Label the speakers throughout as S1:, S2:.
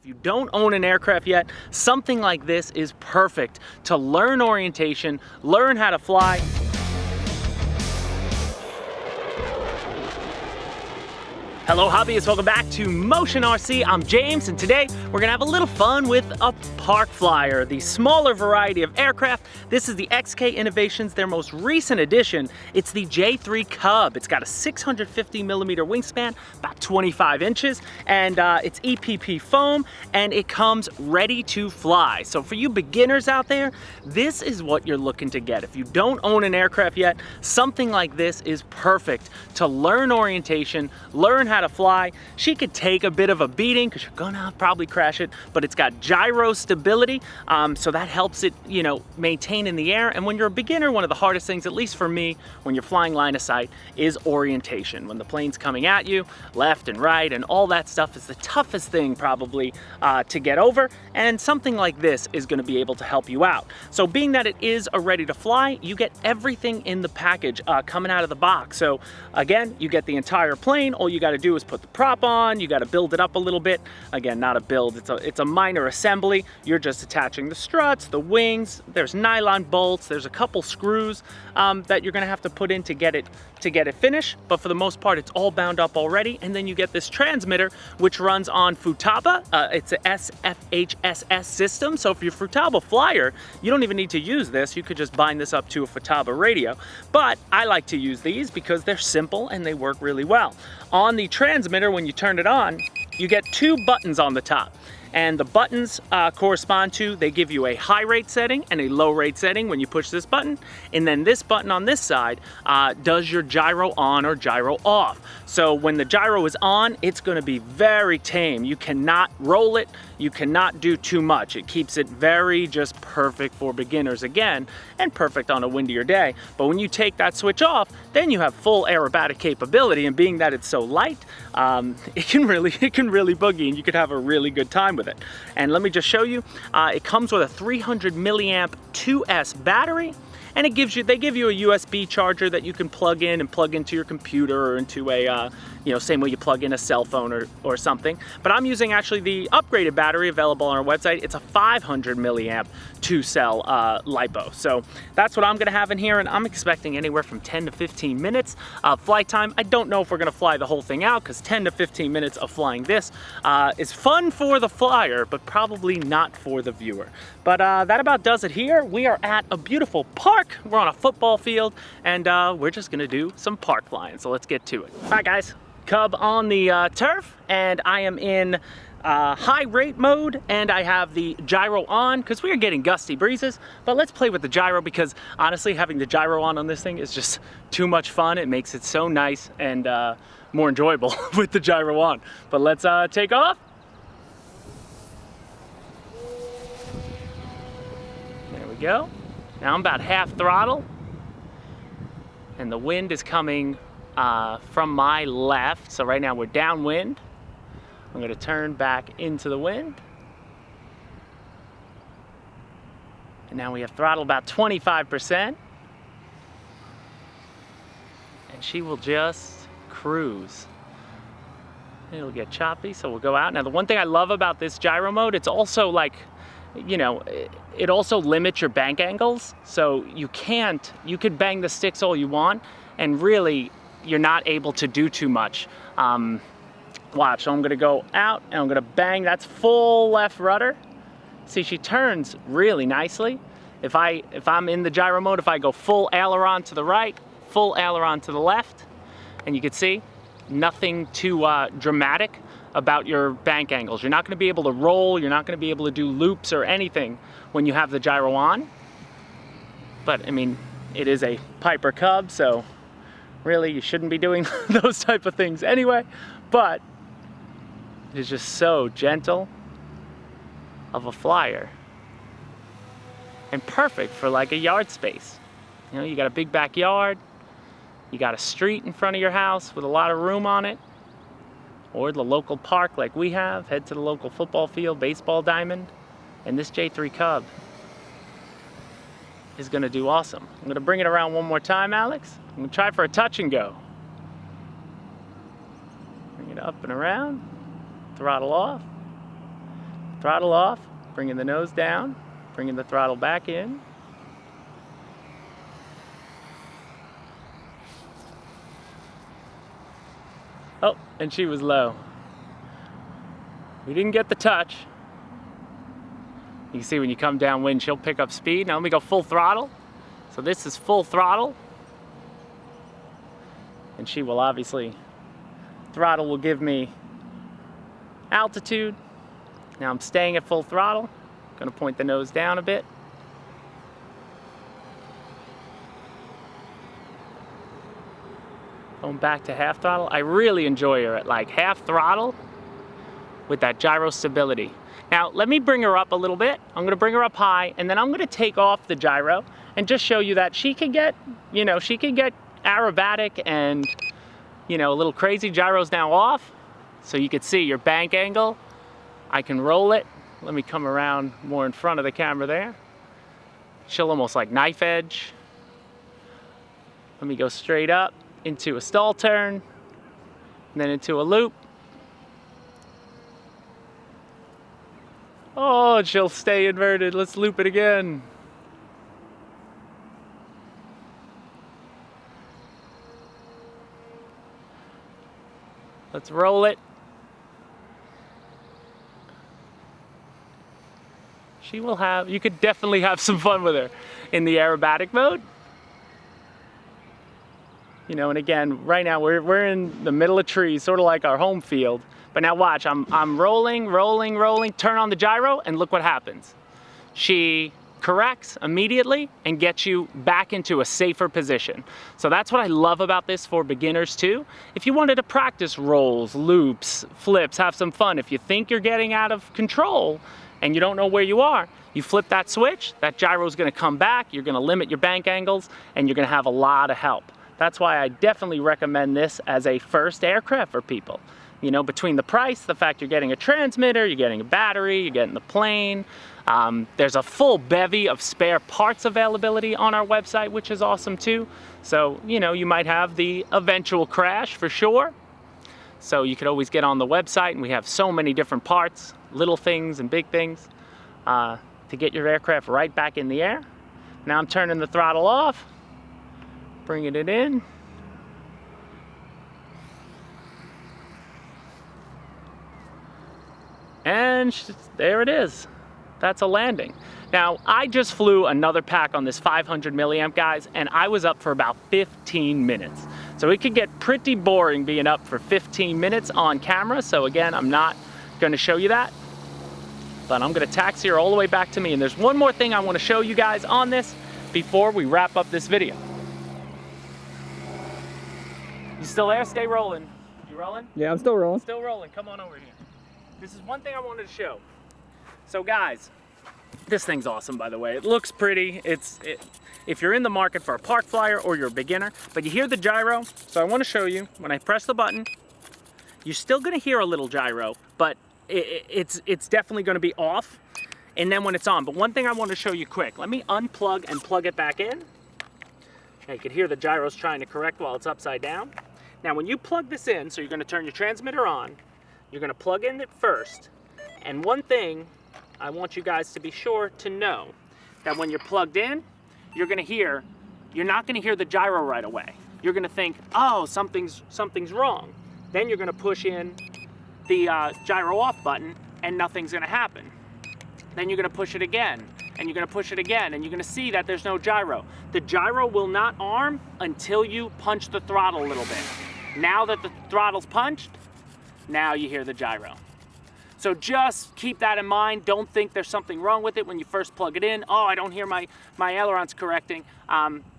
S1: If you don't own an aircraft yet, something like this is perfect to learn orientation, learn how to fly. Hello hobbyists, welcome back to Motion RC. I'm James, and today we're gonna have a little fun with a park flyer, the smaller variety of aircraft. This is the XK Innovations, their most recent addition. It's the J3 Cub. It's got a 650 millimeter wingspan, about 25 inches, and it's EPP foam, and it comes ready to fly. So for you beginners out there, this is what you're looking to get. If you don't own an aircraft yet, something like this is perfect to learn orientation, learn how to fly. She could take a bit of a beating because you're gonna probably crash it, but it's got gyro stability, so that helps it, maintain in the air. And when you're a beginner, one of the hardest things, at least for me, when you're flying line of sight, is orientation. When the plane's coming at you, left and right, and all that stuff is the toughest thing probably to get over. And something like this is gonna be able to help you out. So being that it is a ready to fly, you get everything in the package coming out of the box. So again, you get the entire plane. All you gotta do is put the prop on. You got to build it up a little bit. Again, not a build, it's a minor assembly. You're just attaching the struts, the wings, there's nylon bolts, there's a couple screws that you're gonna have to put in to get it finished, but for the most part it's all bound up already. And then you get this transmitter which runs on Futaba. It's a SFHSS system, so if you're a Futaba flyer, you don't even need to use this. You could just bind this up to a Futaba radio, but I like to use these because they're simple and they work really well. On the transmitter, when you turn it on, you get two buttons on the top. And the buttons correspond to, they give you a high rate setting and a low rate setting when you push this button. And then this button on this side does your gyro on or gyro off. So when the gyro is on, it's gonna be very tame. You cannot roll it, you cannot do too much. It keeps it very just perfect for beginners again, and perfect on a windier day. But when you take that switch off, then you have full aerobatic capability, and being that it's so light, it can really boogie, and you could have a really good time with it. And let me just show you, it comes with a 300 milliamp 2S battery, and they give you a USB charger that you can plug in and plug into your computer or into a, same way you plug in a cell phone or something. But I'm using actually the upgraded battery available on our website. It's a 500 milliamp 2-cell LiPo. So that's what I'm gonna have in here, and I'm expecting anywhere from 10 to 15 minutes of flight time. I don't know if we're gonna fly the whole thing out, because 10 to 15 minutes of flying this is fun for the flyer, but probably not for the viewer. But that about does it here. We are at a beautiful park. We're on a football field, and we're just gonna do some park flying, so let's get to it. All right guys, Cub on the turf, and I am in high rate mode, and I have the gyro on because we are getting gusty breezes. But let's play with the gyro, because honestly having the gyro on this thing is just too much fun. It makes it so nice and more enjoyable with the gyro on. But let's take off. There we go. Now I'm about half throttle, and the wind is coming from my left. So right now we're downwind. I'm gonna turn back into the wind. And now we have throttle about 25%. And she will just cruise. It'll get choppy, so we'll go out. Now the one thing I love about this gyro mode, it's also like, it also limits your bank angles. So you could bang the sticks all you want, and really you're not able to do too much. Watch, so I'm gonna go out and I'm gonna bang. That's full left rudder. See, she turns really nicely. If I'm in the gyro mode, if I go full aileron to the right, full aileron to the left, and you can see nothing too dramatic about your bank angles. You're not gonna be able to roll, you're not gonna be able to do loops or anything when you have the gyro on. But I mean, it is a Piper Cub, so really you shouldn't be doing those type of things anyway, but it is just so gentle of a flyer and perfect for like a yard space. You got a big backyard, you got a street in front of your house with a lot of room on it, or the local park like we have. Head to the local football field, baseball diamond, and this J3 Cub is gonna do awesome. I'm gonna bring it around one more time, Alex. I'm gonna try for a touch and go. Bring it up and around, throttle off. throttle off, bringing the nose down, bringing the throttle back in. Oh, and she was low. We didn't get the touch. You can see when you come downwind, she'll pick up speed. Now let me go full throttle. So this is full throttle. And she will obviously, throttle will give me altitude. Now I'm staying at full throttle. Gonna point the nose down a bit. Going back to half throttle. I really enjoy her at like half throttle with that gyro stability. Now let me bring her up a little bit. I'm gonna bring her up high, and then I'm gonna take off the gyro and just show you that she can get, you know, she can get aerobatic and, you know, a little crazy. Gyro's now off, so you can see your bank angle. I can roll it. Let me come around more in front of the camera there. She'll almost like knife edge. Let me go straight up into a stall turn, and then into a loop. Oh, she'll stay inverted. Let's loop it again. Let's roll it. She will have, you could definitely have some fun with her in the aerobatic mode. You know, and again, right now we're in the middle of trees, sort of like our home field. But now watch, I'm rolling, turn on the gyro, and look what happens. She corrects immediately and gets you back into a safer position. So that's what I love about this for beginners too. If you wanted to practice rolls, loops, flips, have some fun, if you think you're getting out of control and you don't know where you are, you flip that switch, that gyro is gonna come back, you're gonna limit your bank angles, and you're gonna have a lot of help. That's why I definitely recommend this as a first aircraft for people. You know, between the price, the fact you're getting a transmitter, you're getting a battery, you're getting the plane. There's a full bevy of spare parts availability on our website, which is awesome too. So, you know, you might have the eventual crash for sure. So you could always get on the website, and we have so many different parts, little things and big things, to get your aircraft right back in the air. Now I'm turning the throttle off, bringing it in. And there it is. That's a landing. Now, I just flew another pack on this 500 milliamp, guys, and I was up for about 15 minutes. So it could get pretty boring being up for 15 minutes on camera. So again, I'm not gonna show you that, but I'm gonna taxi her all the way back to me. And there's one more thing I wanna show you guys on this before we wrap up this video. You still there? Stay rolling. You rolling?
S2: Yeah, I'm still rolling.
S1: Still rolling. Come on over here. This is one thing I wanted to show. So guys, this thing's awesome, by the way. It looks pretty. If you're in the market for a park flyer or you're a beginner, but you hear the gyro, so I want to show you, when I press the button, you're still going to hear a little gyro, but it's definitely going to be off, and then when it's on. But one thing I want to show you quick, let me unplug and plug it back in. Now you can hear the gyro's trying to correct while it's upside down. Now when you plug this in, so you're going to turn your transmitter on, you're going to plug in it first, and one thing I want you guys to be sure to know, that when you're plugged in, you're not going to hear the gyro right away. You're going to think, oh, something's wrong. Then you're going to push in the gyro off button, and nothing's going to happen. Then you're going to push it again, and you're going to push it again, and you're going to see that there's no gyro. The gyro will not arm until you punch the throttle a little bit. Now that the throttle's punched, now you hear the gyro. So just keep that in mind. Don't think there's something wrong with it when you first plug it in. Oh, I don't hear my ailerons correcting.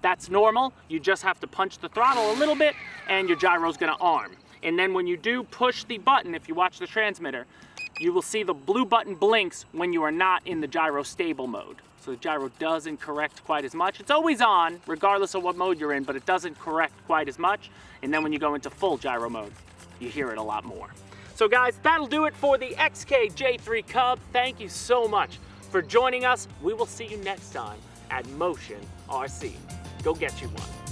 S1: That's normal. You just have to punch the throttle a little bit and your gyro's gonna arm. And then when you do push the button, if you watch the transmitter, you will see the blue button blinks when you are not in the gyro stable mode. So the gyro doesn't correct quite as much. It's always on, regardless of what mode you're in, but it doesn't correct quite as much. And then when you go into full gyro mode, you hear it a lot more. So guys, that'll do it for the XK J3 Cub. Thank you so much for joining us. We will see you next time at Motion RC. Go get you one.